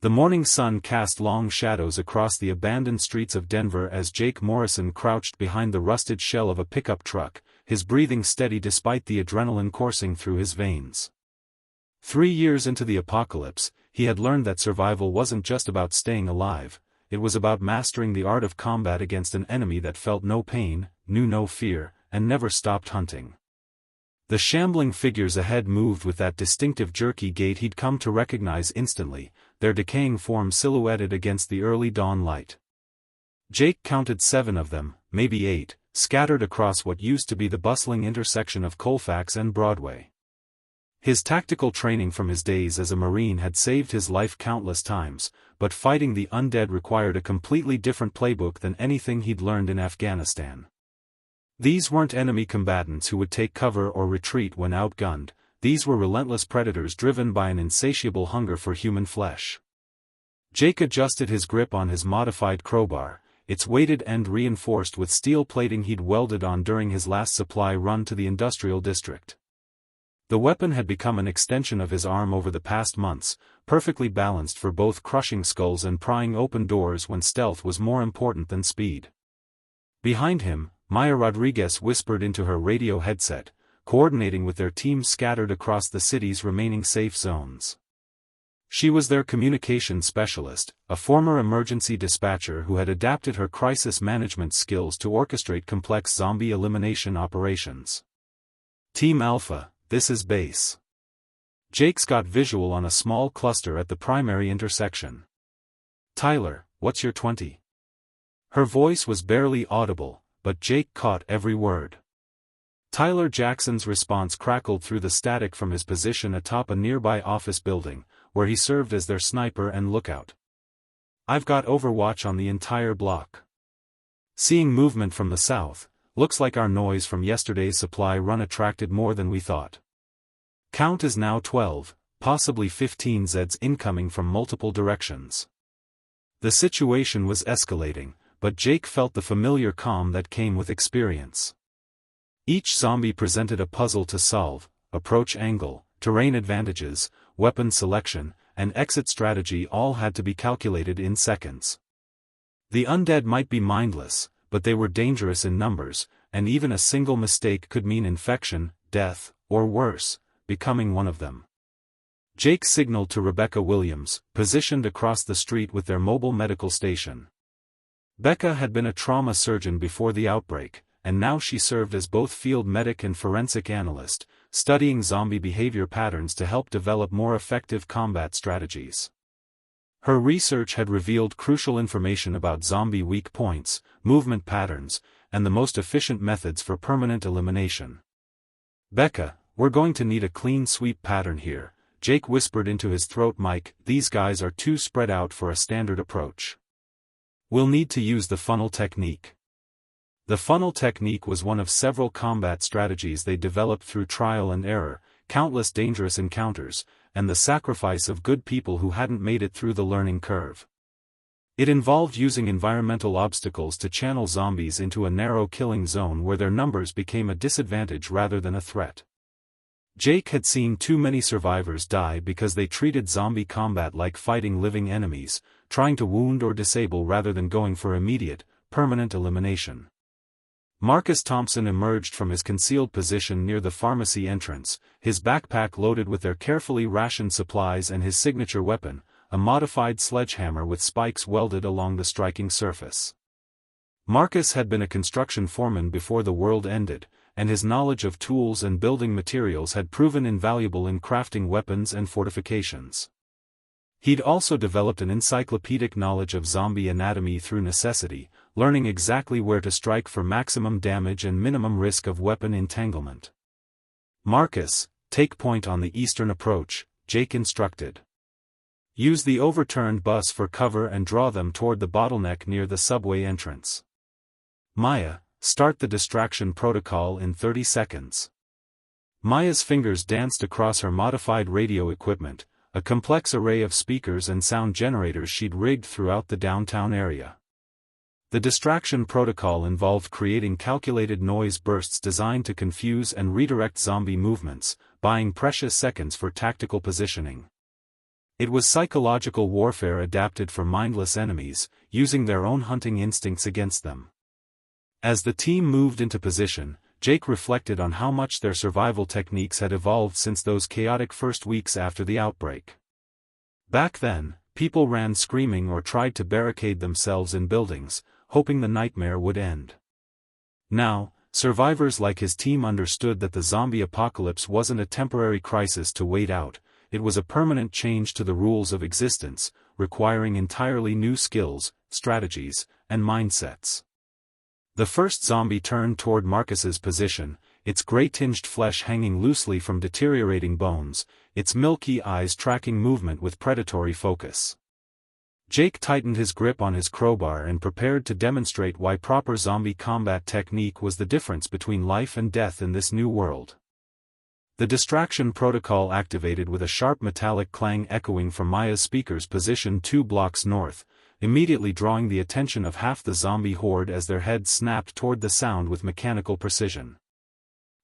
The morning sun cast long shadows across the abandoned streets of Denver as Jake Morrison crouched behind the rusted shell of a pickup truck, his breathing steady despite the adrenaline coursing through his veins. 3 years into the apocalypse, he had learned that survival wasn't just about staying alive, it was about mastering the art of combat against an enemy that felt no pain, knew no fear, and never stopped hunting. The shambling figures ahead moved with that distinctive jerky gait he'd come to recognize instantly, their decaying forms silhouetted against the early dawn light. Jake counted 7 of them, maybe 8, scattered across what used to be the bustling intersection of Colfax and Broadway. His tactical training from his days as a Marine had saved his life countless times, but fighting the undead required a completely different playbook than anything he'd learned in Afghanistan. These weren't enemy combatants who would take cover or retreat when outgunned, these were relentless predators driven by an insatiable hunger for human flesh. Jake adjusted his grip on his modified crowbar, its weighted end reinforced with steel plating he'd welded on during his last supply run to the industrial district. The weapon had become an extension of his arm over the past months, perfectly balanced for both crushing skulls and prying open doors when stealth was more important than speed. Behind him, Maya Rodriguez whispered into her radio headset, coordinating with their teams scattered across the city's remaining safe zones. She was their communications specialist, a former emergency dispatcher who had adapted her crisis management skills to orchestrate complex zombie elimination operations. Team Alpha, this is base. Jake's got visual on a small cluster at the primary intersection. Tyler, what's your 20? Her voice was barely audible, but Jake caught every word. Tyler Jackson's response crackled through the static from his position atop a nearby office building, where he served as their sniper and lookout. I've got overwatch on the entire block. Seeing movement from the south, looks like our noise from yesterday's supply run attracted more than we thought. Count is now 12, possibly 15 Zeds incoming from multiple directions. The situation was escalating, but Jake felt the familiar calm that came with experience. Each zombie presented a puzzle to solve: approach angle, terrain advantages, weapon selection, and exit strategy all had to be calculated in seconds. The undead might be mindless, but they were dangerous in numbers, and even a single mistake could mean infection, death, or worse, becoming one of them. Jake signaled to Rebecca Williams, positioned across the street with their mobile medical station. Becca had been a trauma surgeon before the outbreak, and now she served as both field medic and forensic analyst, studying zombie behavior patterns to help develop more effective combat strategies. Her research had revealed crucial information about zombie weak points, movement patterns, and the most efficient methods for permanent elimination. Becca, we're going to need a clean sweep pattern here, Jake whispered into his throat mic. These guys are too spread out for a standard approach. We'll need to use the funnel technique. The funnel technique was one of several combat strategies they developed through trial and error, countless dangerous encounters, and the sacrifice of good people who hadn't made it through the learning curve. It involved using environmental obstacles to channel zombies into a narrow killing zone where their numbers became a disadvantage rather than a threat. Jake had seen too many survivors die because they treated zombie combat like fighting living enemies, trying to wound or disable rather than going for immediate, permanent elimination. Marcus Thompson emerged from his concealed position near the pharmacy entrance, his backpack loaded with their carefully rationed supplies and his signature weapon, a modified sledgehammer with spikes welded along the striking surface. Marcus had been a construction foreman before the world ended, and his knowledge of tools and building materials had proven invaluable in crafting weapons and fortifications. He'd also developed an encyclopedic knowledge of zombie anatomy through necessity, learning exactly where to strike for maximum damage and minimum risk of weapon entanglement. Marcus, take point on the eastern approach, Jake instructed. Use the overturned bus for cover and draw them toward the bottleneck near the subway entrance. Maya, start the distraction protocol in 30 seconds. Maya's fingers danced across her modified radio equipment, a complex array of speakers and sound generators she'd rigged throughout the downtown area. The distraction protocol involved creating calculated noise bursts designed to confuse and redirect zombie movements, buying precious seconds for tactical positioning. It was psychological warfare adapted for mindless enemies, using their own hunting instincts against them. As the team moved into position, Jake reflected on how much their survival techniques had evolved since those chaotic first weeks after the outbreak. Back then, people ran screaming or tried to barricade themselves in buildings, hoping the nightmare would end. Now, survivors like his team understood that the zombie apocalypse wasn't a temporary crisis to wait out, it was a permanent change to the rules of existence, requiring entirely new skills, strategies, and mindsets. The first zombie turned toward Marcus's position, its gray-tinged flesh hanging loosely from deteriorating bones, its milky eyes tracking movement with predatory focus. Jake tightened his grip on his crowbar and prepared to demonstrate why proper zombie combat technique was the difference between life and death in this new world. The distraction protocol activated with a sharp metallic clang echoing from Maya's speakers positioned 2 blocks north, immediately drawing the attention of half the zombie horde as their heads snapped toward the sound with mechanical precision.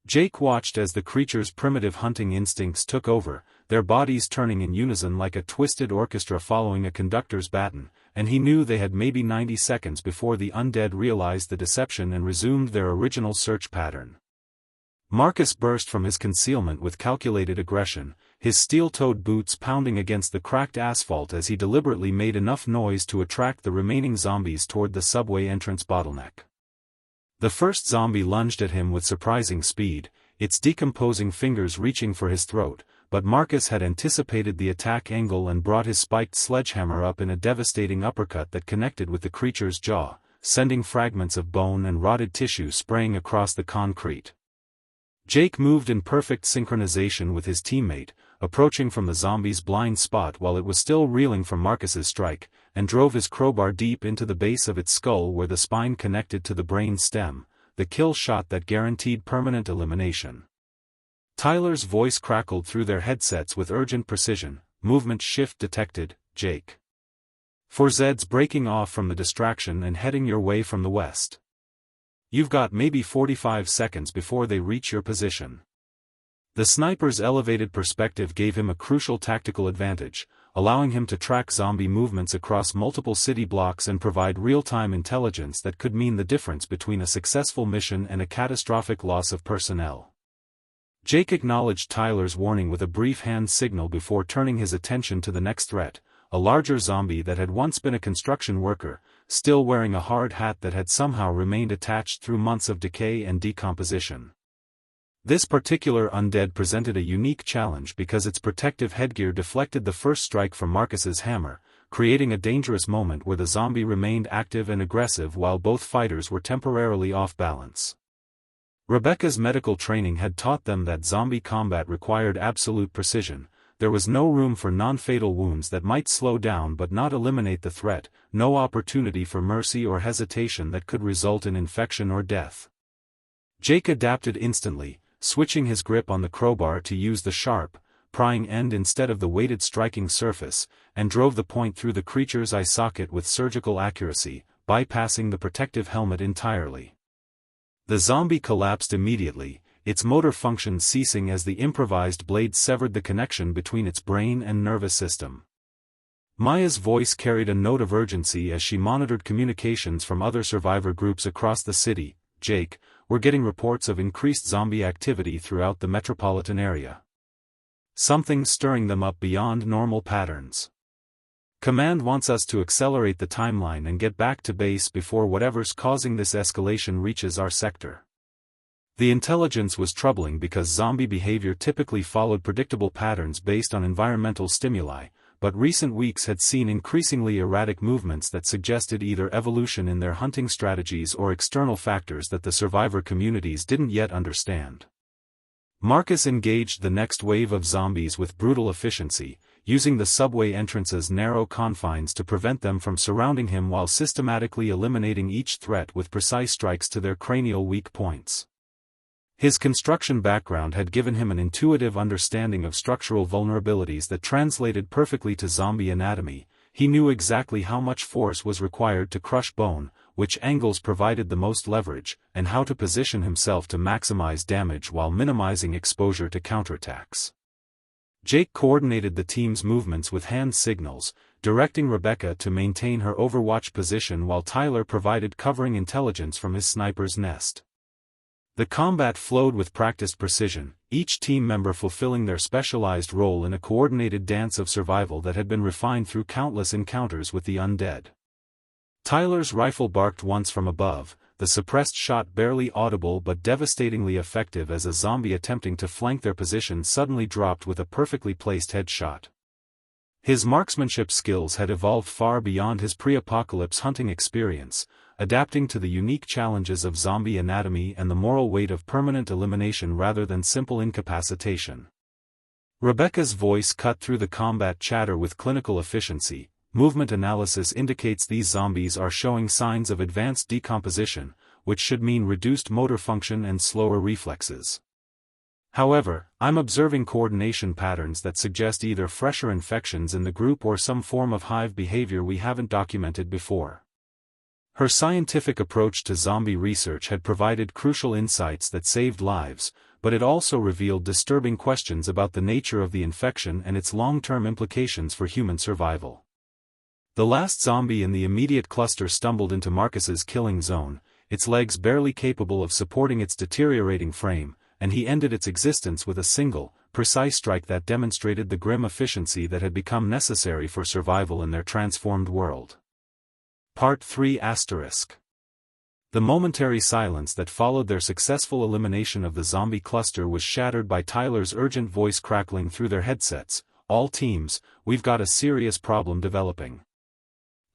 Jake watched as the creature's primitive hunting instincts took over, their bodies turning in unison like a twisted orchestra following a conductor's baton, and he knew they had maybe 90 seconds before the undead realized the deception and resumed their original search pattern. Marcus burst from his concealment with calculated aggression, his steel-toed boots pounding against the cracked asphalt as he deliberately made enough noise to attract the remaining zombies toward the subway entrance bottleneck. The first zombie lunged at him with surprising speed, its decomposing fingers reaching for his throat, but Marcus had anticipated the attack angle and brought his spiked sledgehammer up in a devastating uppercut that connected with the creature's jaw, sending fragments of bone and rotted tissue spraying across the concrete. Jake moved in perfect synchronization with his teammate, approaching from the zombie's blind spot while it was still reeling from Marcus's strike, and drove his crowbar deep into the base of its skull where the spine connected to the brain stem, the kill shot that guaranteed permanent elimination. Tyler's voice crackled through their headsets with urgent precision, movement shift detected, Jake. 4Z's breaking off from the distraction and heading your way from the west. You've got maybe 45 seconds before they reach your position. The sniper's elevated perspective gave him a crucial tactical advantage, allowing him to track zombie movements across multiple city blocks and provide real-time intelligence that could mean the difference between a successful mission and a catastrophic loss of personnel. Jake acknowledged Tyler's warning with a brief hand signal before turning his attention to the next threat, a larger zombie that had once been a construction worker, still wearing a hard hat that had somehow remained attached through months of decay and decomposition. This particular undead presented a unique challenge because its protective headgear deflected the first strike from Marcus's hammer, creating a dangerous moment where the zombie remained active and aggressive while both fighters were temporarily off balance. Rebecca's medical training had taught them that zombie combat required absolute precision. There was no room for non-fatal wounds that might slow down but not eliminate the threat, no opportunity for mercy or hesitation that could result in infection or death. Jake adapted instantly, switching his grip on the crowbar to use the sharp, prying end instead of the weighted striking surface, and drove the point through the creature's eye socket with surgical accuracy, bypassing the protective helmet entirely. The zombie collapsed immediately, its motor function ceasing as the improvised blade severed the connection between its brain and nervous system. Maya's voice carried a note of urgency as she monitored communications from other survivor groups across the city. Jake, we're getting reports of increased zombie activity throughout the metropolitan area. Something's stirring them up beyond normal patterns. Command wants us to accelerate the timeline and get back to base before whatever's causing this escalation reaches our sector. The intelligence was troubling because zombie behavior typically followed predictable patterns based on environmental stimuli, but recent weeks had seen increasingly erratic movements that suggested either evolution in their hunting strategies or external factors that the survivor communities didn't yet understand. Marcus engaged the next wave of zombies with brutal efficiency, using the subway entrance's narrow confines to prevent them from surrounding him while systematically eliminating each threat with precise strikes to their cranial weak points. His construction background had given him an intuitive understanding of structural vulnerabilities that translated perfectly to zombie anatomy. He knew exactly how much force was required to crush bone, which angles provided the most leverage, and how to position himself to maximize damage while minimizing exposure to counterattacks. Jake coordinated the team's movements with hand signals, directing Rebecca to maintain her overwatch position while Tyler provided covering intelligence from his sniper's nest. The combat flowed with practiced precision, each team member fulfilling their specialized role in a coordinated dance of survival that had been refined through countless encounters with the undead. Tyler's rifle barked once from above, the suppressed shot barely audible but devastatingly effective as a zombie attempting to flank their position suddenly dropped with a perfectly placed headshot. His marksmanship skills had evolved far beyond his pre-apocalypse hunting experience, adapting to the unique challenges of zombie anatomy and the moral weight of permanent elimination rather than simple incapacitation. Rebecca's voice cut through the combat chatter with clinical efficiency. Movement analysis indicates these zombies are showing signs of advanced decomposition, which should mean reduced motor function and slower reflexes. However, I'm observing coordination patterns that suggest either fresher infections in the group or some form of hive behavior we haven't documented before. Her scientific approach to zombie research had provided crucial insights that saved lives, but it also revealed disturbing questions about the nature of the infection and its long-term implications for human survival. The last zombie in the immediate cluster stumbled into Marcus's killing zone, its legs barely capable of supporting its deteriorating frame, and he ended its existence with a single, precise strike that demonstrated the grim efficiency that had become necessary for survival in their transformed world. Part 3 *. The momentary silence that followed their successful elimination of the zombie cluster was shattered by Tyler's urgent voice crackling through their headsets. "All teams, we've got a serious problem developing.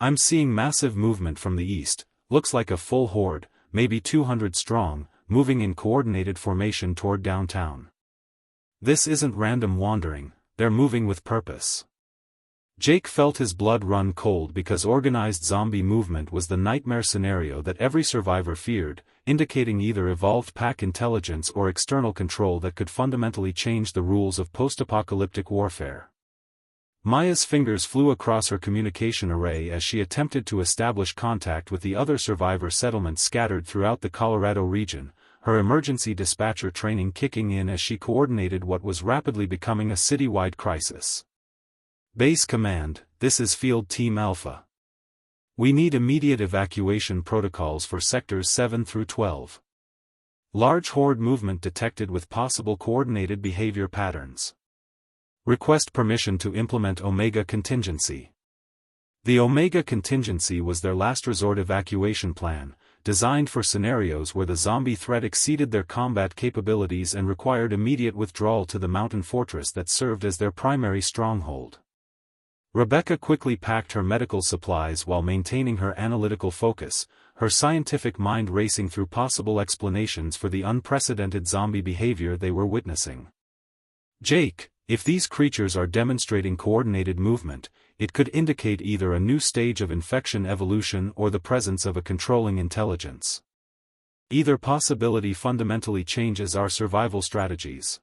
I'm seeing massive movement from the east, looks like a full horde, maybe 200 strong, moving in coordinated formation toward downtown. This isn't random wandering, they're moving with purpose." Jake felt his blood run cold because organized zombie movement was the nightmare scenario that every survivor feared, indicating either evolved pack intelligence or external control that could fundamentally change the rules of post-apocalyptic warfare. Maya's fingers flew across her communication array as she attempted to establish contact with the other survivor settlements scattered throughout the Colorado region, her emergency dispatcher training kicking in as she coordinated what was rapidly becoming a citywide crisis. "Base Command, this is Field Team Alpha. We need immediate evacuation protocols for Sectors 7 through 12. Large horde movement detected with possible coordinated behavior patterns. Request permission to implement Omega Contingency." The Omega Contingency was their last resort evacuation plan, designed for scenarios where the zombie threat exceeded their combat capabilities and required immediate withdrawal to the mountain fortress that served as their primary stronghold. Rebecca quickly packed her medical supplies while maintaining her analytical focus, her scientific mind racing through possible explanations for the unprecedented zombie behavior they were witnessing. "Jake, if these creatures are demonstrating coordinated movement, it could indicate either a new stage of infection evolution or the presence of a controlling intelligence. Either possibility fundamentally changes our survival strategies."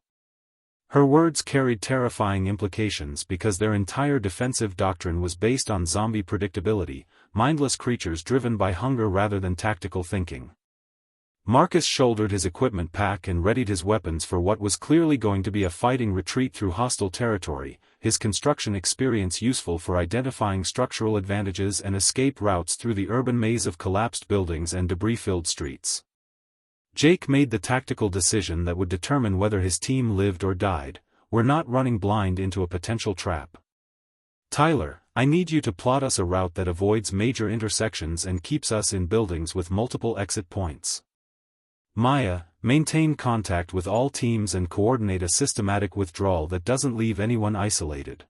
Her words carried terrifying implications because their entire defensive doctrine was based on zombie predictability, mindless creatures driven by hunger rather than tactical thinking. Marcus shouldered his equipment pack and readied his weapons for what was clearly going to be a fighting retreat through hostile territory, his construction experience useful for identifying structural advantages and escape routes through the urban maze of collapsed buildings and debris-filled streets. Jake made the tactical decision that would determine whether his team lived or died. "We're not running blind into a potential trap. Tyler, I need you to plot us a route that avoids major intersections and keeps us in buildings with multiple exit points. Maya, maintain contact with all teams and coordinate a systematic withdrawal that doesn't leave anyone isolated."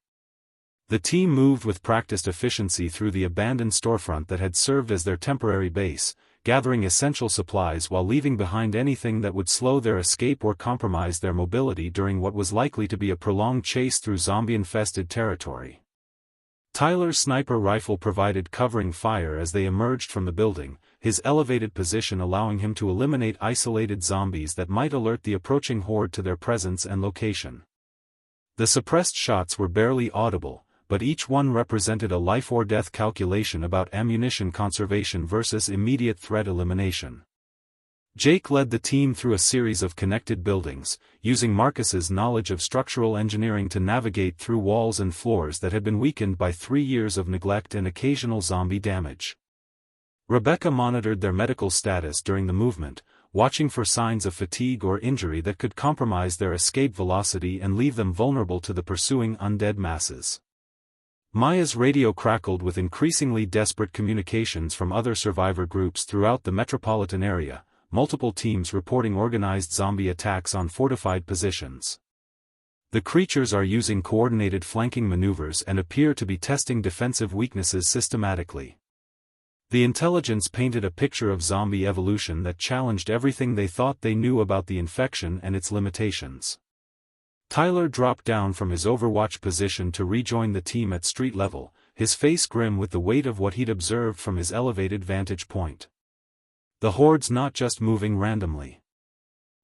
The team moved with practiced efficiency through the abandoned storefront that had served as their temporary base, gathering essential supplies while leaving behind anything that would slow their escape or compromise their mobility during what was likely to be a prolonged chase through zombie-infested territory. Tyler's sniper rifle provided covering fire as they emerged from the building, his elevated position allowing him to eliminate isolated zombies that might alert the approaching horde to their presence and location. The suppressed shots were barely audible, but each one represented a life-or-death calculation about ammunition conservation versus immediate threat elimination. Jake led the team through a series of connected buildings, using Marcus's knowledge of structural engineering to navigate through walls and floors that had been weakened by 3 years of neglect and occasional zombie damage. Rebecca monitored their medical status during the movement, watching for signs of fatigue or injury that could compromise their escape velocity and leave them vulnerable to the pursuing undead masses. Maya's radio crackled with increasingly desperate communications from other survivor groups throughout the metropolitan area, multiple teams reporting organized zombie attacks on fortified positions. The creatures are using coordinated flanking maneuvers and appear to be testing defensive weaknesses systematically. The intelligence painted a picture of zombie evolution that challenged everything they thought they knew about the infection and its limitations. Tyler dropped down from his overwatch position to rejoin the team at street level, his face grim with the weight of what he'd observed from his elevated vantage point. The Hordes not just moving randomly.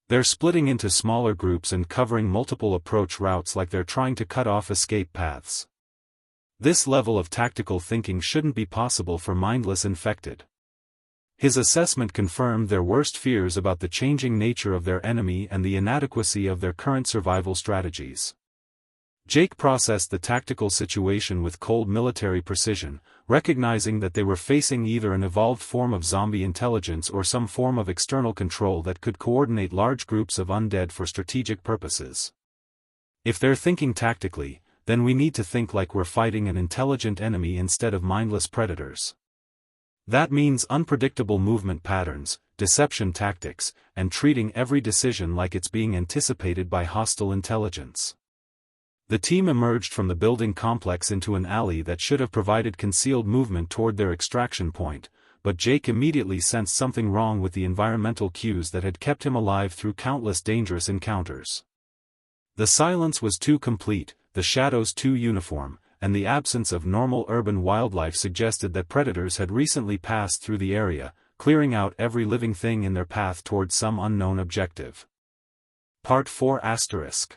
They're splitting into smaller groups and covering multiple approach routes like they're trying to cut off escape paths. This level of tactical thinking shouldn't be possible for mindless infected. His assessment confirmed their worst fears about the changing nature of their enemy and the inadequacy of their current survival strategies. Jake processed the tactical situation with cold military precision, recognizing that they were facing either an evolved form of zombie intelligence or some form of external control that could coordinate large groups of undead for strategic purposes. If they're thinking tactically, then we need to think like we're fighting an intelligent enemy instead of mindless predators. That means unpredictable movement patterns, deception tactics, and treating every decision like it's being anticipated by hostile intelligence. The team emerged from the building complex into an alley that should have provided concealed movement toward their extraction point, but Jake immediately sensed something wrong with the environmental cues that had kept him alive through countless dangerous encounters. The silence was too complete, the shadows too uniform, and the absence of normal urban wildlife suggested that predators had recently passed through the area, clearing out every living thing in their path toward some unknown objective. Part 4 *.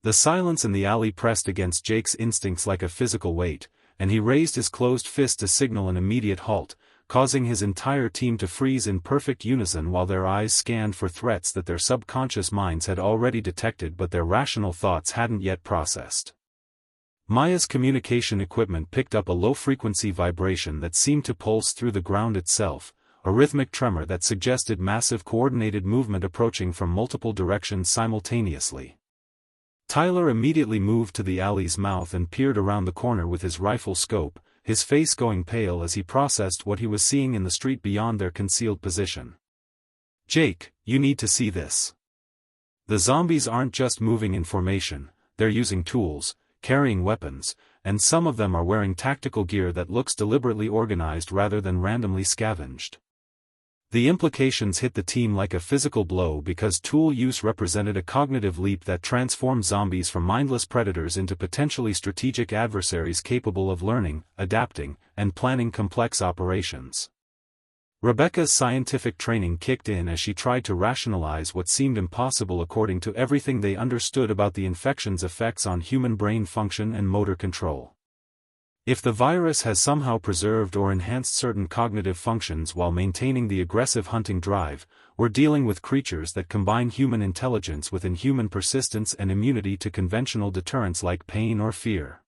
The silence in the alley pressed against Jake's instincts like a physical weight, and he raised his closed fist to signal an immediate halt, causing his entire team to freeze in perfect unison while their eyes scanned for threats that their subconscious minds had already detected but their rational thoughts hadn't yet processed. Maya's communication equipment picked up a low-frequency vibration that seemed to pulse through the ground itself, a rhythmic tremor that suggested massive coordinated movement approaching from multiple directions simultaneously. Tyler immediately moved to the alley's mouth and peered around the corner with his rifle scope, his face going pale as he processed what he was seeing in the street beyond their concealed position. "Jake, you need to see this. The zombies aren't just moving in formation, they're using tools, carrying weapons, and some of them are wearing tactical gear that looks deliberately organized rather than randomly scavenged." The implications hit the team like a physical blow because tool use represented a cognitive leap that transformed zombies from mindless predators into potentially strategic adversaries capable of learning, adapting, and planning complex operations. Rebecca's scientific training kicked in as she tried to rationalize what seemed impossible according to everything they understood about the infection's effects on human brain function and motor control. If the virus has somehow preserved or enhanced certain cognitive functions while maintaining the aggressive hunting drive, we're dealing with creatures that combine human intelligence with inhuman persistence and immunity to conventional deterrents like pain or fear.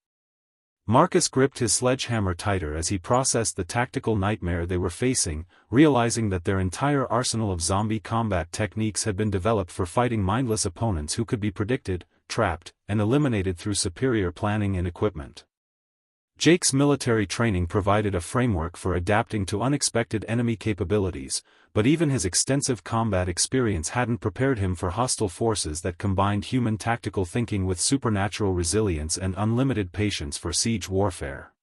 Marcus gripped his sledgehammer tighter as he processed the tactical nightmare they were facing, realizing that their entire arsenal of zombie combat techniques had been developed for fighting mindless opponents who could be predicted, trapped, and eliminated through superior planning and equipment. Jake's military training provided a framework for adapting to unexpected enemy capabilities, but even his extensive combat experience hadn't prepared him for hostile forces that combined human tactical thinking with supernatural resilience and unlimited patience for siege warfare.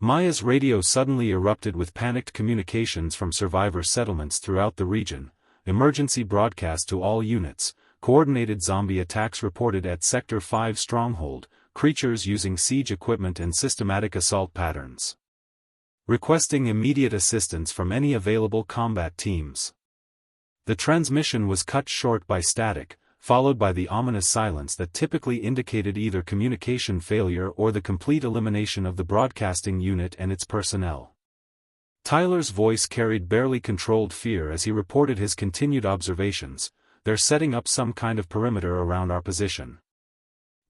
Maya's radio suddenly erupted with panicked communications from survivor settlements throughout the region, emergency broadcast to all units, coordinated zombie attacks reported at Sector 5 stronghold, creatures using siege equipment and systematic assault patterns. Requesting immediate assistance from any available combat teams. The transmission was cut short by static, followed by the ominous silence that typically indicated either communication failure or the complete elimination of the broadcasting unit and its personnel. Tyler's voice carried barely controlled fear as he reported his continued observations. "They're setting up some kind of perimeter around our position.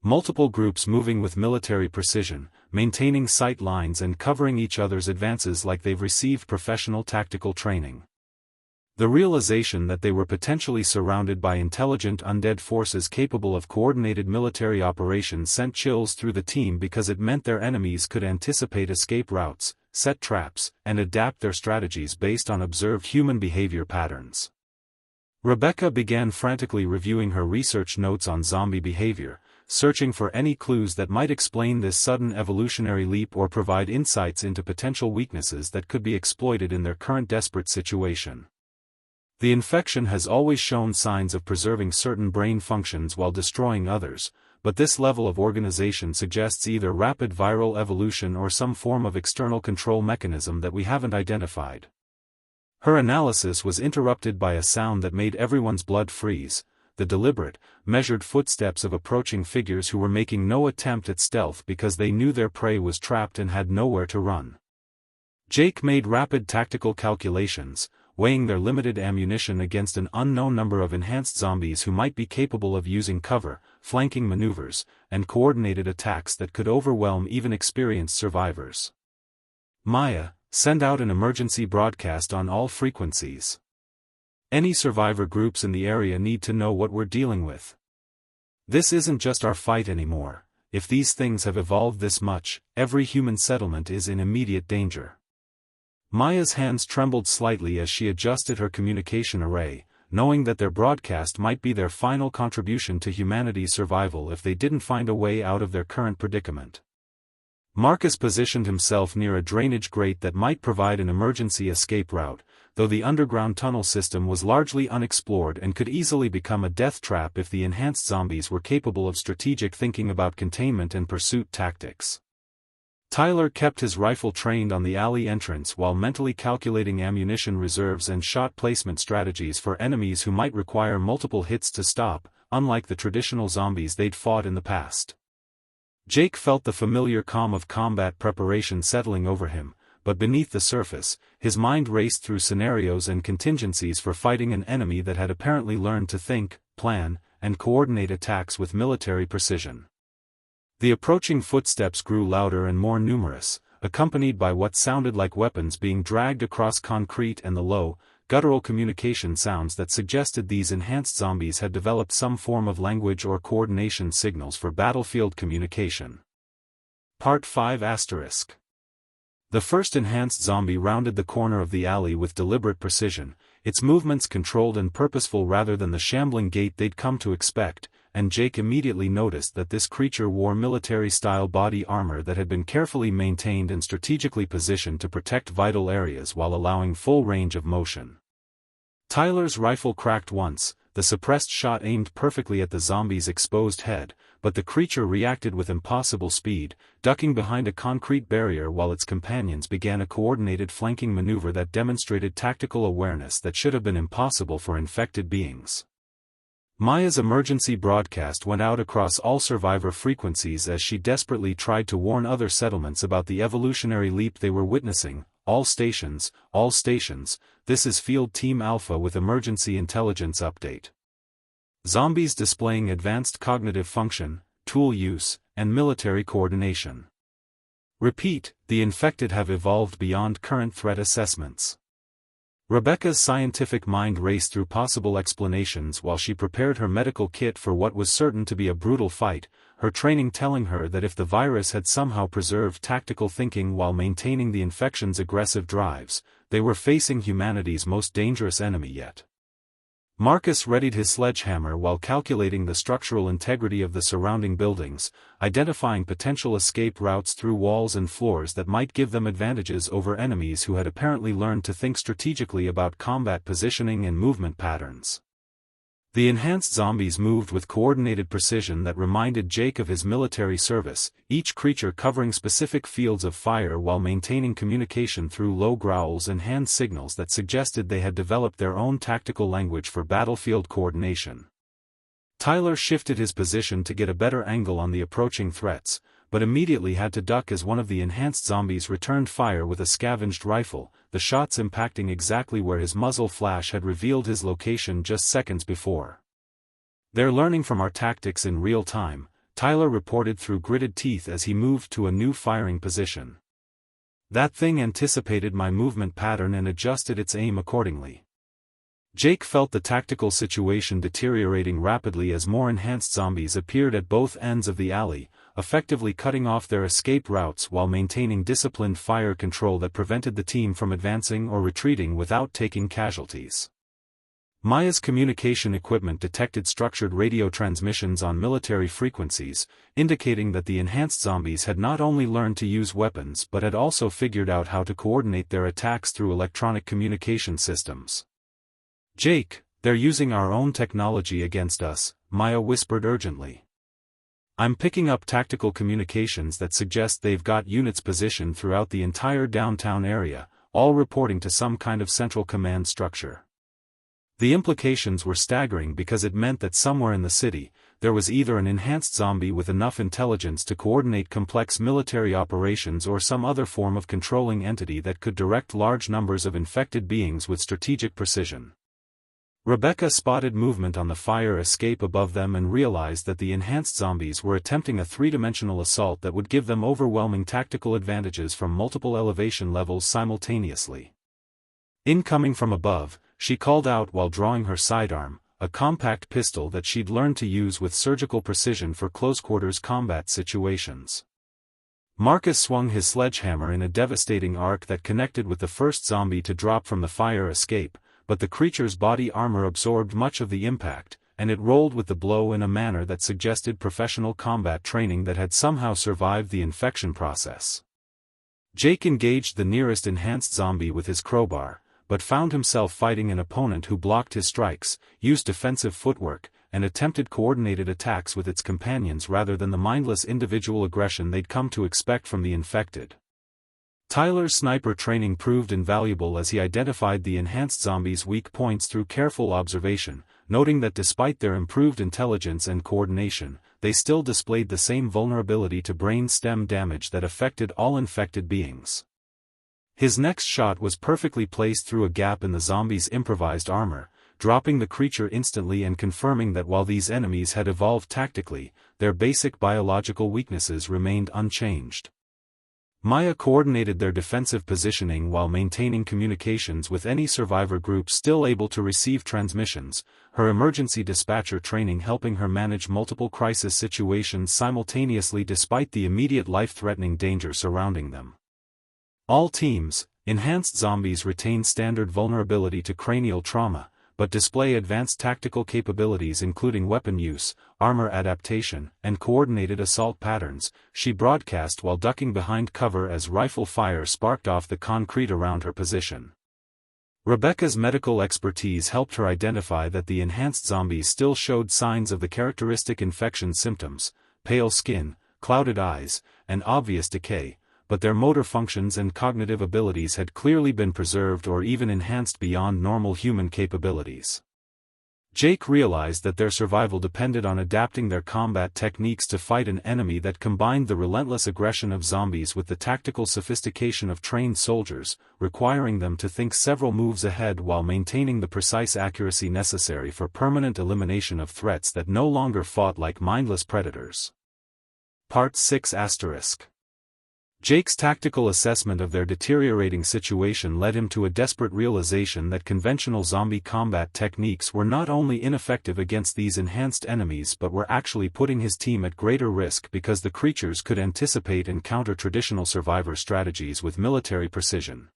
Multiple groups moving with military precision, maintaining sight lines and covering each other's advances like they've received professional tactical training." The realization that they were potentially surrounded by intelligent undead forces capable of coordinated military operations sent chills through the team because it meant their enemies could anticipate escape routes, set traps, and adapt their strategies based on observed human behavior patterns. Rebecca began frantically reviewing her research notes on zombie behavior, searching for any clues that might explain this sudden evolutionary leap or provide insights into potential weaknesses that could be exploited in their current desperate situation. The infection has always shown signs of preserving certain brain functions while destroying others, but this level of organization suggests either rapid viral evolution or some form of external control mechanism that we haven't identified. Her analysis was interrupted by a sound that made everyone's blood freeze, the deliberate, measured footsteps of approaching figures who were making no attempt at stealth because they knew their prey was trapped and had nowhere to run. Jake made rapid tactical calculations, weighing their limited ammunition against an unknown number of enhanced zombies who might be capable of using cover, flanking maneuvers, and coordinated attacks that could overwhelm even experienced survivors. "Maya, send out an emergency broadcast on all frequencies. Any survivor groups in the area need to know what we're dealing with. This isn't just our fight anymore. If these things have evolved this much, every human settlement is in immediate danger." Maya's hands trembled slightly as she adjusted her communication array, knowing that their broadcast might be their final contribution to humanity's survival if they didn't find a way out of their current predicament. Marcus positioned himself near a drainage grate that might provide an emergency escape route, though the underground tunnel system was largely unexplored and could easily become a death trap if the enhanced zombies were capable of strategic thinking about containment and pursuit tactics. Tyler kept his rifle trained on the alley entrance while mentally calculating ammunition reserves and shot placement strategies for enemies who might require multiple hits to stop, unlike the traditional zombies they'd fought in the past. Jake felt the familiar calm of combat preparation settling over him, but beneath the surface, his mind raced through scenarios and contingencies for fighting an enemy that had apparently learned to think, plan, and coordinate attacks with military precision. The approaching footsteps grew louder and more numerous, accompanied by what sounded like weapons being dragged across concrete and the low, guttural communication sounds that suggested these enhanced zombies had developed some form of language or coordination signals for battlefield communication. Part 5 *. The first enhanced zombie rounded the corner of the alley with deliberate precision, its movements controlled and purposeful rather than the shambling gait they'd come to expect, and Jake immediately noticed that this creature wore military-style body armor that had been carefully maintained and strategically positioned to protect vital areas while allowing full range of motion. Tyler's rifle cracked once, the suppressed shot aimed perfectly at the zombie's exposed head, but the creature reacted with impossible speed, ducking behind a concrete barrier while its companions began a coordinated flanking maneuver that demonstrated tactical awareness that should have been impossible for infected beings. Maya's emergency broadcast went out across all survivor frequencies as she desperately tried to warn other settlements about the evolutionary leap they were witnessing. All stations, this is Field Team Alpha with emergency intelligence update. Zombies displaying advanced cognitive function, tool use, and military coordination. Repeat, the infected have evolved beyond current threat assessments. Rebecca's scientific mind raced through possible explanations while she prepared her medical kit for what was certain to be a brutal fight, her training telling her that if the virus had somehow preserved tactical thinking while maintaining the infection's aggressive drives, they were facing humanity's most dangerous enemy yet. Marcus readied his sledgehammer while calculating the structural integrity of the surrounding buildings, identifying potential escape routes through walls and floors that might give them advantages over enemies who had apparently learned to think strategically about combat positioning and movement patterns. The enhanced zombies moved with coordinated precision that reminded Jake of his military service, each creature covering specific fields of fire while maintaining communication through low growls and hand signals that suggested they had developed their own tactical language for battlefield coordination. Tyler shifted his position to get a better angle on the approaching threats, but immediately had to duck as one of the enhanced zombies returned fire with a scavenged rifle, the shots impacting exactly where his muzzle flash had revealed his location just seconds before. "They're learning from our tactics in real time," Tyler reported through gritted teeth as he moved to a new firing position. "That thing anticipated my movement pattern and adjusted its aim accordingly." Jake felt the tactical situation deteriorating rapidly as more enhanced zombies appeared at both ends of the alley, effectively cutting off their escape routes while maintaining disciplined fire control that prevented the team from advancing or retreating without taking casualties. Maya's communication equipment detected structured radio transmissions on military frequencies, indicating that the enhanced zombies had not only learned to use weapons but had also figured out how to coordinate their attacks through electronic communication systems. "Jake, they're using our own technology against us," Maya whispered urgently. "I'm picking up tactical communications that suggest they've got units positioned throughout the entire downtown area, all reporting to some kind of central command structure." The implications were staggering because it meant that somewhere in the city, there was either an enhanced zombie with enough intelligence to coordinate complex military operations or some other form of controlling entity that could direct large numbers of infected beings with strategic precision. Rebecca spotted movement on the fire escape above them and realized that the enhanced zombies were attempting a three-dimensional assault that would give them overwhelming tactical advantages from multiple elevation levels simultaneously. Incoming from above, she called out while drawing her sidearm, a compact pistol that she'd learned to use with surgical precision for close-quarters combat situations. Marcus swung his sledgehammer in a devastating arc that connected with the first zombie to drop from the fire escape, but the creature's body armor absorbed much of the impact, and it rolled with the blow in a manner that suggested professional combat training that had somehow survived the infection process. Jake engaged the nearest enhanced zombie with his crowbar, but found himself fighting an opponent who blocked his strikes, used defensive footwork, and attempted coordinated attacks with its companions rather than the mindless individual aggression they'd come to expect from the infected. Tyler's sniper training proved invaluable as he identified the enhanced zombies' weak points through careful observation, noting that despite their improved intelligence and coordination, they still displayed the same vulnerability to brain stem damage that affected all infected beings. His next shot was perfectly placed through a gap in the zombie's improvised armor, dropping the creature instantly and confirming that while these enemies had evolved tactically, their basic biological weaknesses remained unchanged. Maya coordinated their defensive positioning while maintaining communications with any survivor group still able to receive transmissions, her emergency dispatcher training helping her manage multiple crisis situations simultaneously despite the immediate life-threatening danger surrounding them. All teams, enhanced zombies retain standard vulnerability to cranial trauma, but display advanced tactical capabilities including weapon use, armor adaptation, and coordinated assault patterns, she broadcast while ducking behind cover as rifle fire sparked off the concrete around her position. Rebecca's medical expertise helped her identify that the enhanced zombies still showed signs of the characteristic infection symptoms, pale skin, clouded eyes, and obvious decay, but their motor functions and cognitive abilities had clearly been preserved or even enhanced beyond normal human capabilities. Jake realized that their survival depended on adapting their combat techniques to fight an enemy that combined the relentless aggression of zombies with the tactical sophistication of trained soldiers, requiring them to think several moves ahead while maintaining the precise accuracy necessary for permanent elimination of threats that no longer fought like mindless predators. Part 6 *. Jake's tactical assessment of their deteriorating situation led him to a desperate realization that conventional zombie combat techniques were not only ineffective against these enhanced enemies but were actually putting his team at greater risk because the creatures could anticipate and counter traditional survivor strategies with military precision.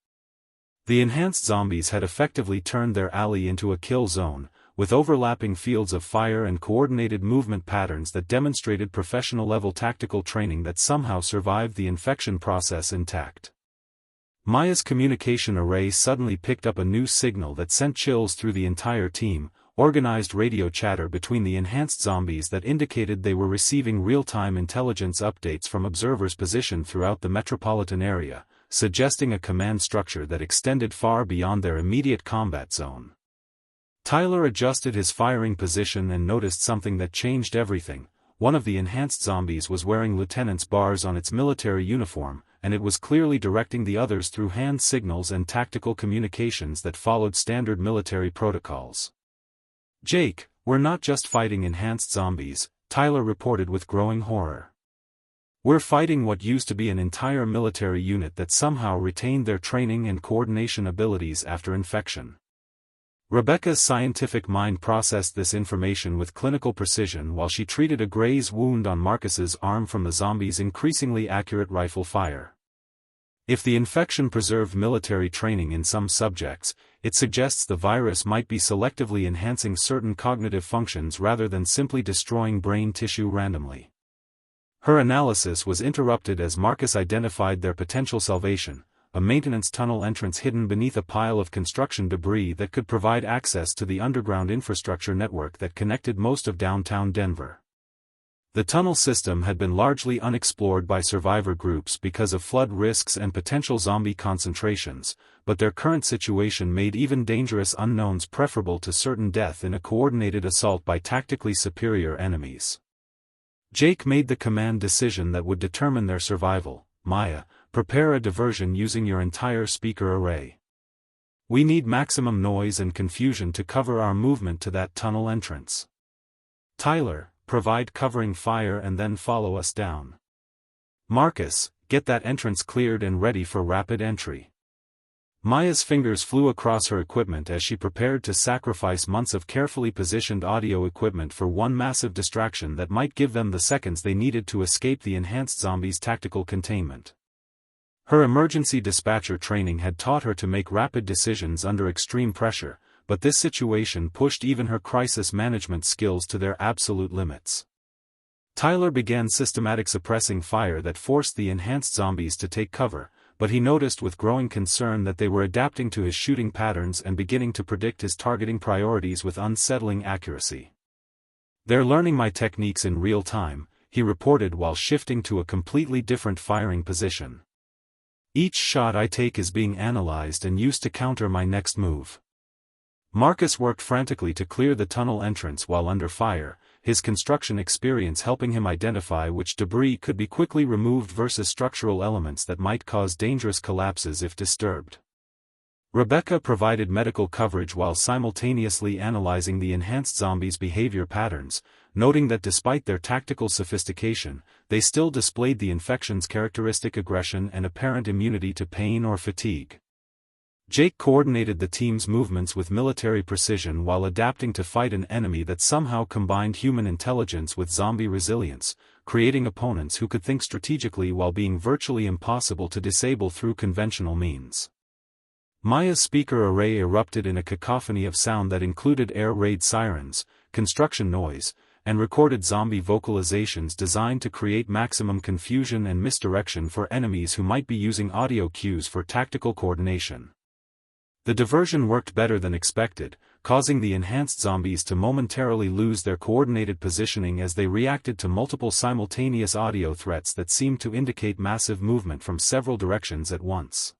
The enhanced zombies had effectively turned their alley into a kill zone, with overlapping fields of fire and coordinated movement patterns that demonstrated professional-level tactical training that somehow survived the infection process intact. Maya's communication array suddenly picked up a new signal that sent chills through the entire team, organized radio chatter between the enhanced zombies that indicated they were receiving real-time intelligence updates from observers positioned throughout the metropolitan area, suggesting a command structure that extended far beyond their immediate combat zone. Tyler adjusted his firing position and noticed something that changed everything. one of the enhanced zombies was wearing lieutenant's bars on its military uniform, and it was clearly directing the others through hand signals and tactical communications that followed standard military protocols. "Jake, we're not just fighting enhanced zombies," Tyler reported with growing horror. "We're fighting what used to be an entire military unit that somehow retained their training and coordination abilities after infection." Rebecca's scientific mind processed this information with clinical precision while she treated a graze wound on Marcus's arm from the zombie's increasingly accurate rifle fire. If the infection preserved military training in some subjects, it suggests the virus might be selectively enhancing certain cognitive functions rather than simply destroying brain tissue randomly. Her analysis was interrupted as Marcus identified their potential salvation, a maintenance tunnel entrance hidden beneath a pile of construction debris that could provide access to the underground infrastructure network that connected most of downtown Denver. The tunnel system had been largely unexplored by survivor groups because of flood risks and potential zombie concentrations, but their current situation made even dangerous unknowns preferable to certain death in a coordinated assault by tactically superior enemies. Jake made the command decision that would determine their survival. "Maya, prepare a diversion using your entire speaker array. We need maximum noise and confusion to cover our movement to that tunnel entrance. Tyler, provide covering fire and then follow us down. Marcus, get that entrance cleared and ready for rapid entry." Maya's fingers flew across her equipment as she prepared to sacrifice months of carefully positioned audio equipment for one massive distraction that might give them the seconds they needed to escape the enhanced zombies' tactical containment. Her emergency dispatcher training had taught her to make rapid decisions under extreme pressure, but this situation pushed even her crisis management skills to their absolute limits. Tyler began systematic suppressing fire that forced the enhanced zombies to take cover, but he noticed with growing concern that they were adapting to his shooting patterns and beginning to predict his targeting priorities with unsettling accuracy. "They're learning my techniques in real time," he reported while shifting to a completely different firing position. "Each shot I take is being analyzed and used to counter my next move." Marcus worked frantically to clear the tunnel entrance while under fire, his construction experience helping him identify which debris could be quickly removed versus structural elements that might cause dangerous collapses if disturbed. Rebecca provided medical coverage while simultaneously analyzing the enhanced zombies' behavior patterns, noting that despite their tactical sophistication, they still displayed the infection's characteristic aggression and apparent immunity to pain or fatigue. Jake coordinated the team's movements with military precision while adapting to fight an enemy that somehow combined human intelligence with zombie resilience, creating opponents who could think strategically while being virtually impossible to disable through conventional means. Maya's speaker array erupted in a cacophony of sound that included air raid sirens, construction noise, and recorded zombie vocalizations designed to create maximum confusion and misdirection for enemies who might be using audio cues for tactical coordination. The diversion worked better than expected, causing the enhanced zombies to momentarily lose their coordinated positioning as they reacted to multiple simultaneous audio threats that seemed to indicate massive movement from several directions at once.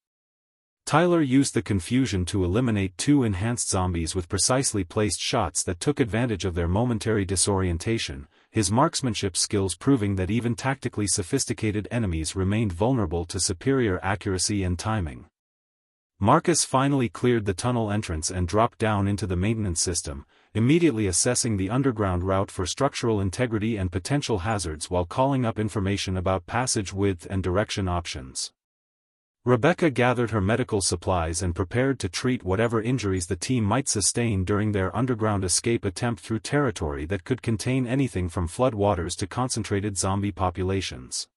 Tyler used the confusion to eliminate two enhanced zombies with precisely placed shots that took advantage of their momentary disorientation, his marksmanship skills proving that even tactically sophisticated enemies remained vulnerable to superior accuracy and timing. Marcus finally cleared the tunnel entrance and dropped down into the maintenance system, immediately assessing the underground route for structural integrity and potential hazards while calling up information about passage width and direction options. Rebecca gathered her medical supplies and prepared to treat whatever injuries the team might sustain during their underground escape attempt through territory that could contain anything from floodwaters to concentrated zombie populations.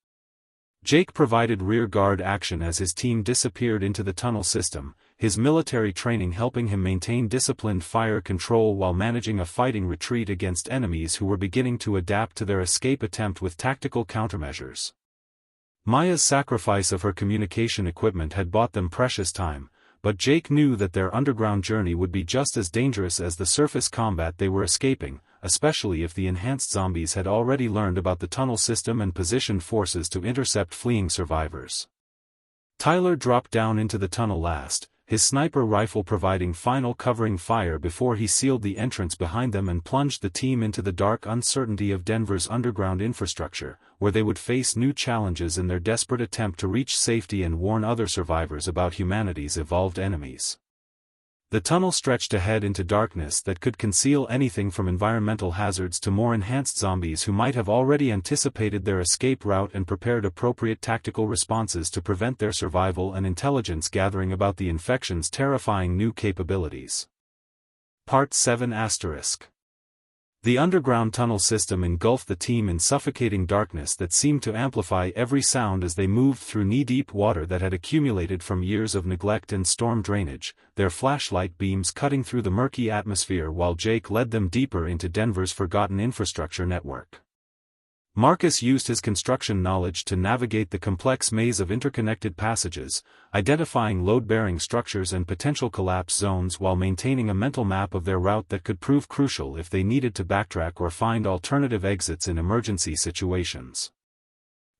Jake provided rear-guard action as his team disappeared into the tunnel system, his military training helping him maintain disciplined fire control while managing a fighting retreat against enemies who were beginning to adapt to their escape attempt with tactical countermeasures. Maya's sacrifice of her communication equipment had bought them precious time, but Jake knew that their underground journey would be just as dangerous as the surface combat they were escaping, especially if the enhanced zombies had already learned about the tunnel system and positioned forces to intercept fleeing survivors. Tyler dropped down into the tunnel last, his sniper rifle providing final covering fire before he sealed the entrance behind them and plunged the team into the dark uncertainty of Denver's underground infrastructure, where they would face new challenges in their desperate attempt to reach safety and warn other survivors about humanity's evolved enemies. The tunnel stretched ahead into darkness that could conceal anything from environmental hazards to more enhanced zombies who might have already anticipated their escape route and prepared appropriate tactical responses to prevent their survival and intelligence gathering about the infection's terrifying new capabilities. Part 7 *. The underground tunnel system engulfed the team in suffocating darkness that seemed to amplify every sound as they moved through knee-deep water that had accumulated from years of neglect and storm drainage, their flashlight beams cutting through the murky atmosphere while Jake led them deeper into Denver's forgotten infrastructure network. Marcus used his construction knowledge to navigate the complex maze of interconnected passages, identifying load-bearing structures and potential collapse zones while maintaining a mental map of their route that could prove crucial if they needed to backtrack or find alternative exits in emergency situations.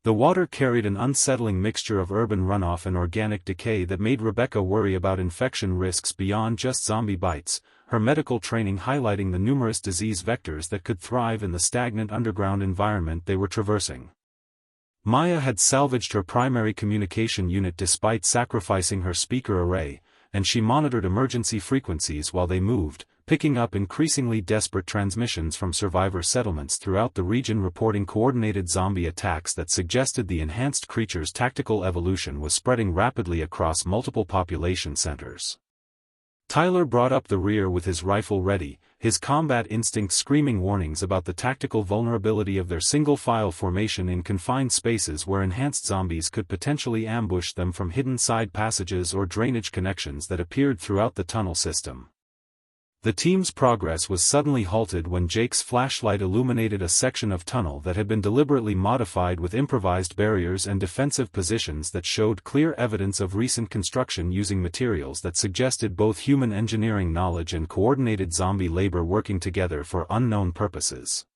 The water carried an unsettling mixture of urban runoff and organic decay that made Rebecca worry about infection risks beyond just zombie bites, her medical training highlighting the numerous disease vectors that could thrive in the stagnant underground environment they were traversing. Maya had salvaged her primary communication unit despite sacrificing her speaker array, and she monitored emergency frequencies while they moved, picking up increasingly desperate transmissions from survivor settlements throughout the region reporting coordinated zombie attacks that suggested the enhanced creature's tactical evolution was spreading rapidly across multiple population centers. Tyler brought up the rear with his rifle ready, his combat instinct screaming warnings about the tactical vulnerability of their single-file formation in confined spaces where enhanced zombies could potentially ambush them from hidden side passages or drainage connections that appeared throughout the tunnel system. The team's progress was suddenly halted when Jake's flashlight illuminated a section of tunnel that had been deliberately modified with improvised barriers and defensive positions that showed clear evidence of recent construction using materials that suggested both human engineering knowledge and coordinated zombie labor working together for unknown purposes.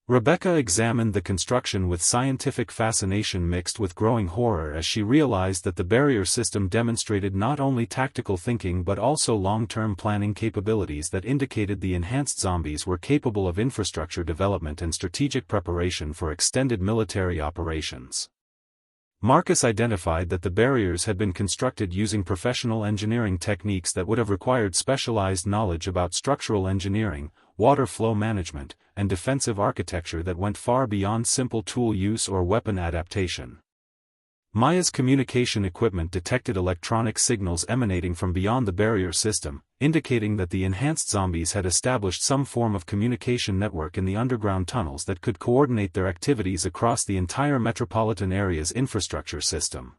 Rebecca examined the construction with scientific fascination mixed with growing horror as she realized that the barrier system demonstrated not only tactical thinking but also long-term planning capabilities that indicated the enhanced zombies were capable of infrastructure development and strategic preparation for extended military operations. Marcus identified that the barriers had been constructed using professional engineering techniques that would have required specialized knowledge about structural engineering, water flow management, and defensive architecture that went far beyond simple tool use or weapon adaptation. Maya's communication equipment detected electronic signals emanating from beyond the barrier system, indicating that the enhanced zombies had established some form of communication network in the underground tunnels that could coordinate their activities across the entire metropolitan area's infrastructure system.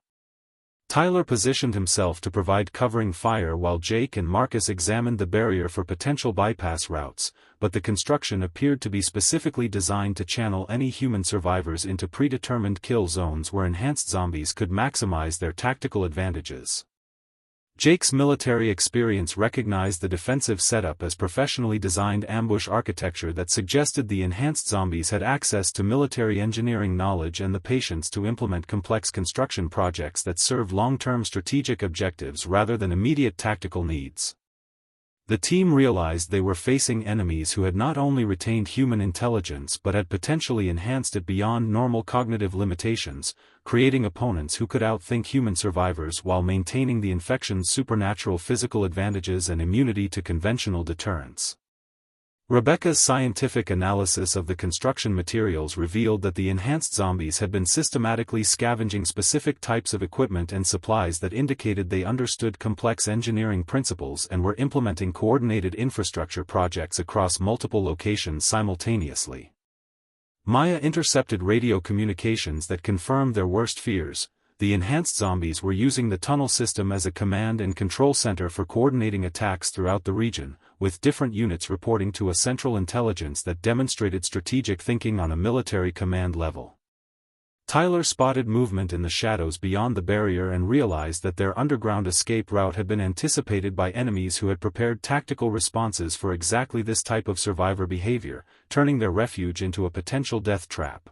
Tyler positioned himself to provide covering fire while Jake and Marcus examined the barrier for potential bypass routes, but the construction appeared to be specifically designed to channel any human survivors into predetermined kill zones where enhanced zombies could maximize their tactical advantages. Jake's military experience recognized the defensive setup as professionally designed ambush architecture that suggested the enhanced zombies had access to military engineering knowledge and the patience to implement complex construction projects that served long-term strategic objectives rather than immediate tactical needs. The team realized they were facing enemies who had not only retained human intelligence but had potentially enhanced it beyond normal cognitive limitations, creating opponents who could outthink human survivors while maintaining the infection's supernatural physical advantages and immunity to conventional deterrents. Rebecca's scientific analysis of the construction materials revealed that the enhanced zombies had been systematically scavenging specific types of equipment and supplies that indicated they understood complex engineering principles and were implementing coordinated infrastructure projects across multiple locations simultaneously. Maya intercepted radio communications that confirmed their worst fears. The enhanced zombies were using the tunnel system as a command and control center for coordinating attacks throughout the region, with different units reporting to a central intelligence that demonstrated strategic thinking on a military command level. Tyler spotted movement in the shadows beyond the barrier and realized that their underground escape route had been anticipated by enemies who had prepared tactical responses for exactly this type of survivor behavior, turning their refuge into a potential death trap.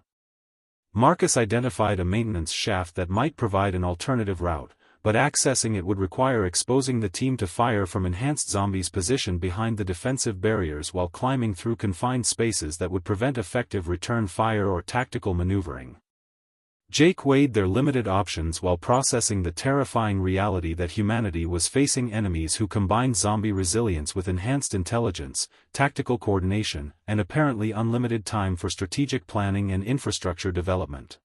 Marcus identified a maintenance shaft that might provide an alternative route, but accessing it would require exposing the team to fire from enhanced zombies positioned behind the defensive barriers while climbing through confined spaces that would prevent effective return fire or tactical maneuvering. Jake weighed their limited options while processing the terrifying reality that humanity was facing enemies who combined zombie resilience with enhanced intelligence, tactical coordination, and apparently unlimited time for strategic planning and infrastructure development.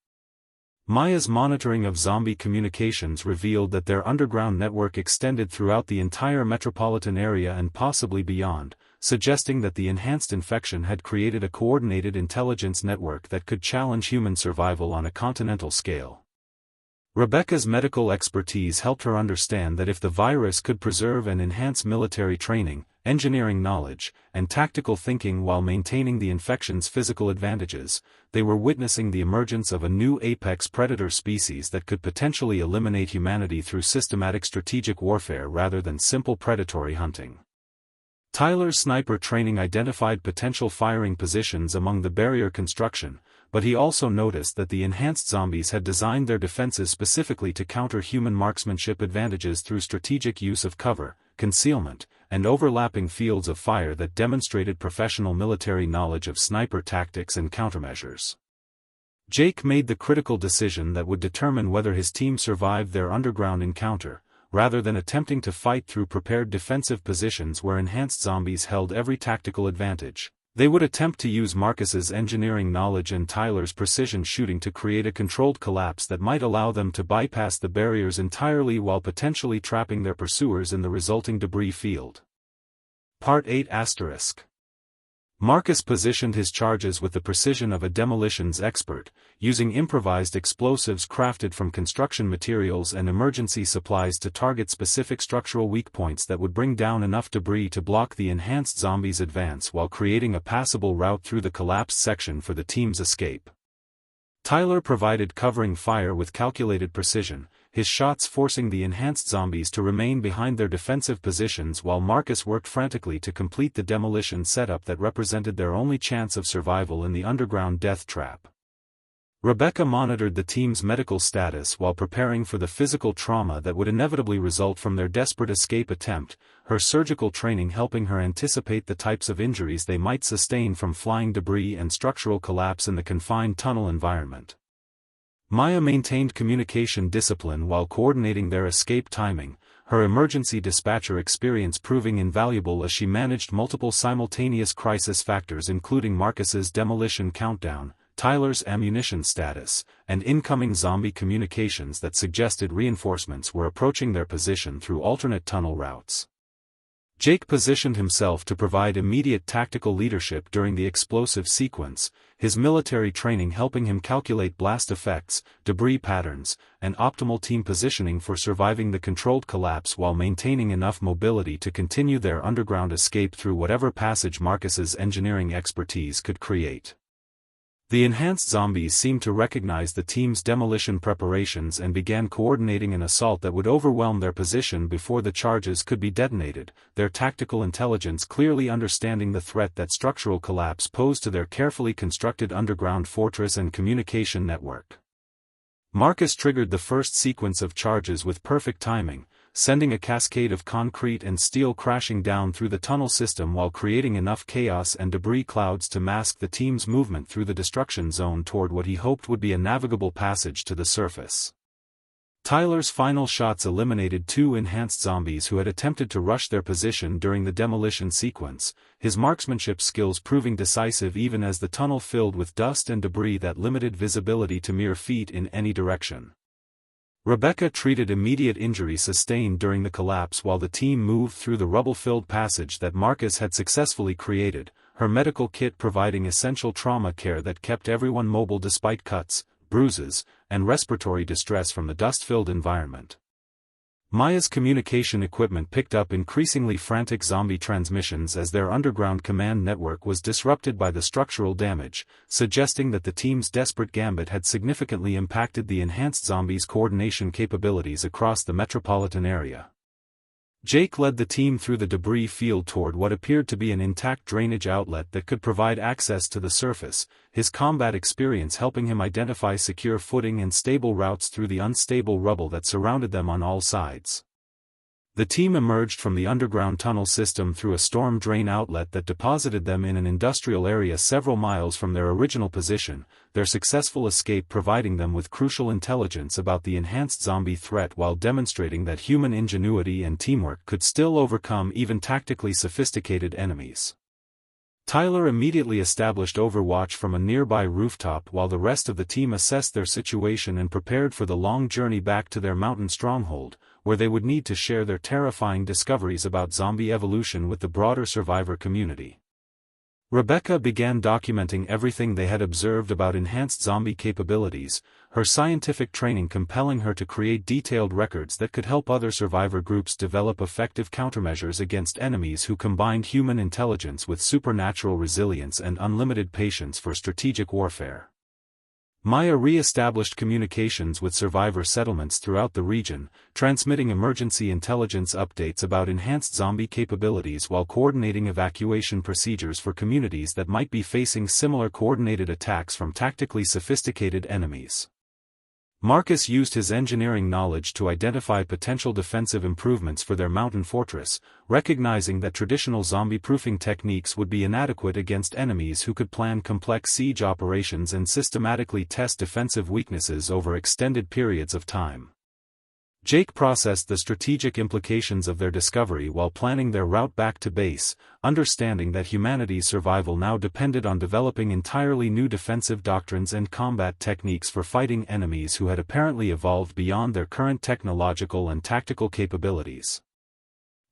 Maya's monitoring of zombie communications revealed that their underground network extended throughout the entire metropolitan area and possibly beyond, suggesting that the enhanced infection had created a coordinated intelligence network that could challenge human survival on a continental scale. Rebecca's medical expertise helped her understand that if the virus could preserve and enhance military training, engineering knowledge, and tactical thinking while maintaining the infection's physical advantages, they were witnessing the emergence of a new apex predator species that could potentially eliminate humanity through systematic strategic warfare rather than simple predatory hunting. Tyler's sniper training identified potential firing positions among the barrier construction, but he also noticed that the enhanced zombies had designed their defenses specifically to counter human marksmanship advantages through strategic use of cover, concealment, and overlapping fields of fire that demonstrated professional military knowledge of sniper tactics and countermeasures. Jake made the critical decision that would determine whether his team survived their underground encounter, rather than attempting to fight through prepared defensive positions where enhanced zombies held every tactical advantage. They would attempt to use Marcus's engineering knowledge and Tyler's precision shooting to create a controlled collapse that might allow them to bypass the barriers entirely while potentially trapping their pursuers in the resulting debris field. Part 8 *. Marcus positioned his charges with the precision of a demolitions expert, using improvised explosives crafted from construction materials and emergency supplies to target specific structural weak points that would bring down enough debris to block the enhanced zombies' advance while creating a passable route through the collapsed section for the team's escape. Tyler provided covering fire with calculated precision, his shots forcing the enhanced zombies to remain behind their defensive positions while Marcus worked frantically to complete the demolition setup that represented their only chance of survival in the underground death trap. Rebecca monitored the team's medical status while preparing for the physical trauma that would inevitably result from their desperate escape attempt, her surgical training helping her anticipate the types of injuries they might sustain from flying debris and structural collapse in the confined tunnel environment. Maya maintained communication discipline while coordinating their escape timing, her emergency dispatcher experience proving invaluable as she managed multiple simultaneous crisis factors including Marcus's demolition countdown, Tyler's ammunition status, and incoming zombie communications that suggested reinforcements were approaching their position through alternate tunnel routes. Jake positioned himself to provide immediate tactical leadership during the explosive sequence, his military training helping him calculate blast effects, debris patterns, and optimal team positioning for surviving the controlled collapse while maintaining enough mobility to continue their underground escape through whatever passage Marcus's engineering expertise could create. The enhanced zombies seemed to recognize the team's demolition preparations and began coordinating an assault that would overwhelm their position before the charges could be detonated, their tactical intelligence clearly understanding the threat that structural collapse posed to their carefully constructed underground fortress and communication network. Marcus triggered the first sequence of charges with perfect timing, sending a cascade of concrete and steel crashing down through the tunnel system while creating enough chaos and debris clouds to mask the team's movement through the destruction zone toward what he hoped would be a navigable passage to the surface. Tyler's final shots eliminated two enhanced zombies who had attempted to rush their position during the demolition sequence, his marksmanship skills proving decisive even as the tunnel filled with dust and debris that limited visibility to mere feet in any direction. Rebecca treated immediate injury sustained during the collapse while the team moved through the rubble-filled passage that Marcus had successfully created, her medical kit providing essential trauma care that kept everyone mobile despite cuts, bruises, and respiratory distress from the dust-filled environment. Maya's communication equipment picked up increasingly frantic zombie transmissions as their underground command network was disrupted by the structural damage, suggesting that the team's desperate gambit had significantly impacted the enhanced zombies' coordination capabilities across the metropolitan area. Jake led the team through the debris field toward what appeared to be an intact drainage outlet that could provide access to the surface, his combat experience helping him identify secure footing and stable routes through the unstable rubble that surrounded them on all sides. The team emerged from the underground tunnel system through a storm drain outlet that deposited them in an industrial area several miles from their original position, their successful escape providing them with crucial intelligence about the enhanced zombie threat while demonstrating that human ingenuity and teamwork could still overcome even tactically sophisticated enemies. Tyler immediately established overwatch from a nearby rooftop while the rest of the team assessed their situation and prepared for the long journey back to their mountain stronghold, where they would need to share their terrifying discoveries about zombie evolution with the broader survivor community. Rebecca began documenting everything they had observed about enhanced zombie capabilities, her scientific training compelling her to create detailed records that could help other survivor groups develop effective countermeasures against enemies who combined human intelligence with supernatural resilience and unlimited patience for strategic warfare. Maya re-established communications with survivor settlements throughout the region, transmitting emergency intelligence updates about enhanced zombie capabilities while coordinating evacuation procedures for communities that might be facing similar coordinated attacks from tactically sophisticated enemies. Marcus used his engineering knowledge to identify potential defensive improvements for their mountain fortress, recognizing that traditional zombie-proofing techniques would be inadequate against enemies who could plan complex siege operations and systematically test defensive weaknesses over extended periods of time. Jake processed the strategic implications of their discovery while planning their route back to base, understanding that humanity's survival now depended on developing entirely new defensive doctrines and combat techniques for fighting enemies who had apparently evolved beyond their current technological and tactical capabilities.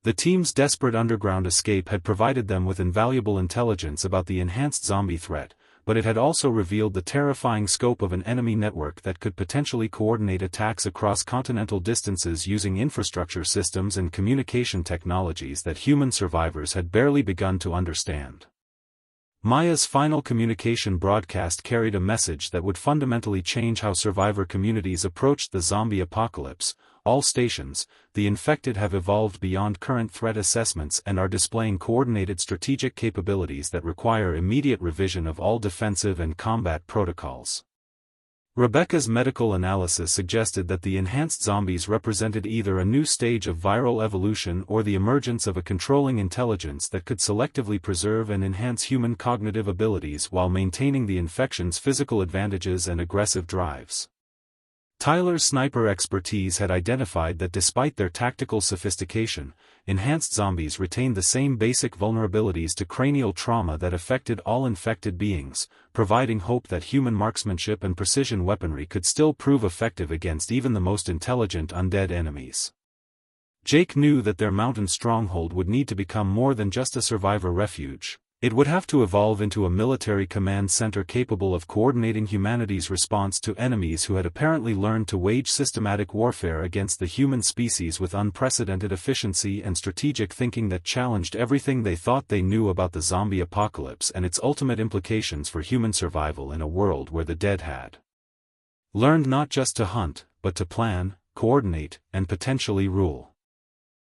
The team's desperate underground escape had provided them with invaluable intelligence about the enhanced zombie threat, but it had also revealed the terrifying scope of an enemy network that could potentially coordinate attacks across continental distances using infrastructure systems and communication technologies that human survivors had barely begun to understand. Maya's final communication broadcast carried a message that would fundamentally change how survivor communities approached the zombie apocalypse. All stations, the infected have evolved beyond current threat assessments and are displaying coordinated strategic capabilities that require immediate revision of all defensive and combat protocols. Rebecca's medical analysis suggested that the enhanced zombies represented either a new stage of viral evolution or the emergence of a controlling intelligence that could selectively preserve and enhance human cognitive abilities while maintaining the infection's physical advantages and aggressive drives. Tyler's sniper expertise had identified that despite their tactical sophistication, enhanced zombies retained the same basic vulnerabilities to cranial trauma that affected all infected beings, providing hope that human marksmanship and precision weaponry could still prove effective against even the most intelligent undead enemies. Jake knew that their mountain stronghold would need to become more than just a survivor refuge. It would have to evolve into a military command center capable of coordinating humanity's response to enemies who had apparently learned to wage systematic warfare against the human species with unprecedented efficiency and strategic thinking that challenged everything they thought they knew about the zombie apocalypse and its ultimate implications for human survival in a world where the dead had learned not just to hunt, but to plan, coordinate, and potentially rule.